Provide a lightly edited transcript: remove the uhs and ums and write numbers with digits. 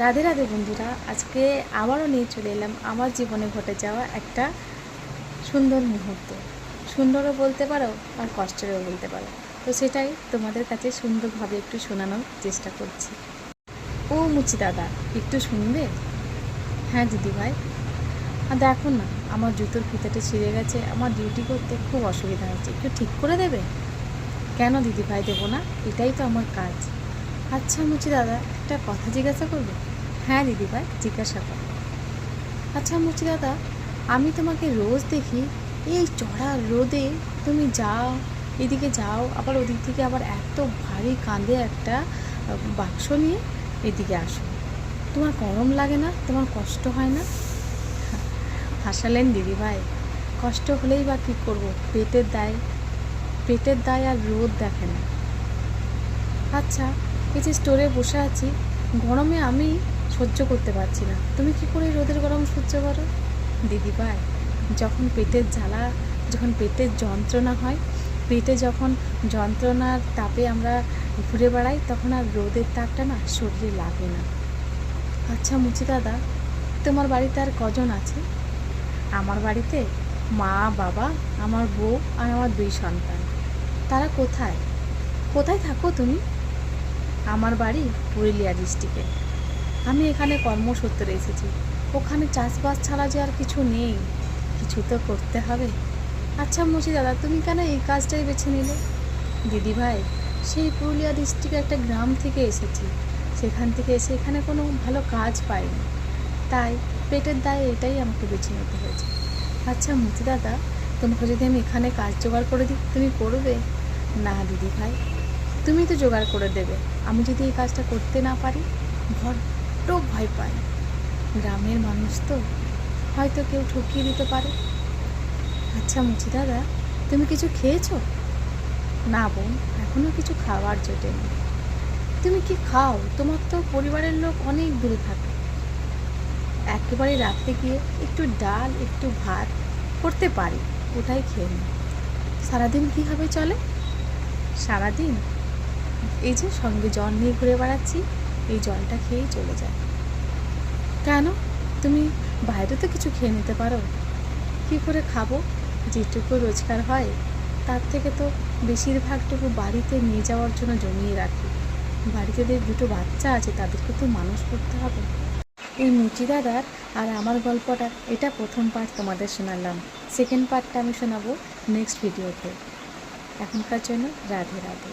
রাধে রাধে বন্ধুরা, আজকে আবারও নিয়ে চলে এলাম আমার জীবনে ঘটে যাওয়া একটা সুন্দর মুহূর্ত। সুন্দরও বলতে পারো আর কষ্টেরও বলতে পারো। তো সেটাই তোমাদের কাছে সুন্দরভাবে একটু শোনানোর চেষ্টা করছি। ও মুচি দাদা, একটু শুনবে? হ্যাঁ দিদি ভাই। আর দেখো না, আমার জুতোর ফিতাটা ছিঁড়ে গেছে, আমার ডিউটি করতে খুব অসুবিধা হচ্ছে, একটু ঠিক করে দেবে? কেন দিদি ভাই, দেবো না? এটাই তো আমার কাজ। আচ্ছা মুচি দাদা, একটা কথা জিজ্ঞাসা করবে? হ্যাঁ দিদি ভাই, জিজ্ঞাসা করো। আচ্ছা মুচি দাদা, আমি তোমাকে রোজ দেখি এই চড়া রোদে, তুমি যাও এদিকে যাও, আবার ওদিক থেকে আবার এত ভারী কাঁধে একটা বাক্স নিয়ে এদিকে আসো। তোমার গরম লাগে না? তোমার কষ্ট হয় না? হাসালেন দিদি ভাই। কষ্ট হলেই বা কী করবো, পেটের দায় আর রোদ দেখে না। আচ্ছা, এই যে স্টোরে বসে আছি, গরমে আমি সহ্য করতে পারছি না, তুমি কি করে রোদের গরম সহ্য করো? দিদিভাই, যখন পেটের জ্বালা, যখন পেটের যন্ত্রণা হয়, পেটে যখন যন্ত্রণার তাপে আমরা ঘুরে বেড়াই, তখন আর রোদের তাপটা না শরীরে লাগে না। আচ্ছা মুচি দাদা, তোমার বাড়িতে আর কজন আছে? আমার বাড়িতে মা, বাবা, আমার বউ আর আমার 2 সন্তান। তারা কোথায়? কোথায় থাকো তুমি? আমার বাড়ি পুরুলিয়া ডিস্ট্রিক্টে। আমি এখানে কর্মসূত্রে এসেছি। ওখানে চাষবাস ছাড়া যে আর কিছু নেই, কিছু তো করতে হবে। আচ্ছা মুচি দাদা, তুমি কেন এই কাজটাই বেছে নিলে? দিদিভাই, সেই পুরুলিয়া ডিস্ট্রিক্টের একটা গ্রাম থেকে এসেছি, সেখান থেকে এসে এখানে কোনো ভালো কাজ পাইনি, তাই পেটের দায়ে এটাই আমাকে বেছে নিতে হয়েছে। আচ্ছা মুচি দাদা, তোমাকে যদি আমি এখানে কাজ জোগাড় করে দিই, তুমি করবে? না দিদিভাই, তুমি তো জোগাড় করে দেবে। আমি যদি এই কাজটা করতে না পারি, বড্ড ভয় পাই। গ্রামের মানুষ তো, হয়তো কেউ ঠকিয়ে দিতে পারে। আচ্ছা মুচি দাদা, তুমি কিছু খেয়েছো? না বোন, এখনও কিছু খাওয়ার জোটেনি। তুমি কি খাও? তোমার তো পরিবারের লোক অনেক দূরে থাকে। একেবারে রাত্রে গিয়ে একটু ডাল, একটু ভাত করতে পারি, ওটাই খেয়ে নিই। সারাদিন কীভাবে চলে? সারাদিন এই যে সঙ্গে জল নিয়ে ঘুরে বেড়াচ্ছি, এই জলটা খেয়েই চলে যায়। কেন? তুমি বাইরে তো কিছু খেয়ে নিতে পারো। কী করে খাবো? যেটুকু রোজগার হয় তার থেকে তো বেশিরভাগটুকু বাড়িতে নিয়ে যাওয়ার জন্য জমিয়ে রাখি। বাড়িতে যে 2টো বাচ্চা আছে, তাদেরকে তো মানুষ করতে হবে। এই মুচি দাদার আর আমার গল্পটা, এটা প্রথম পার্ট তোমাদের শোনালাম। সেকেন্ড পার্টটা আমি শোনাবো নেক্সট ভিডিওতে। এখনকার জন্য রাধে রাধে।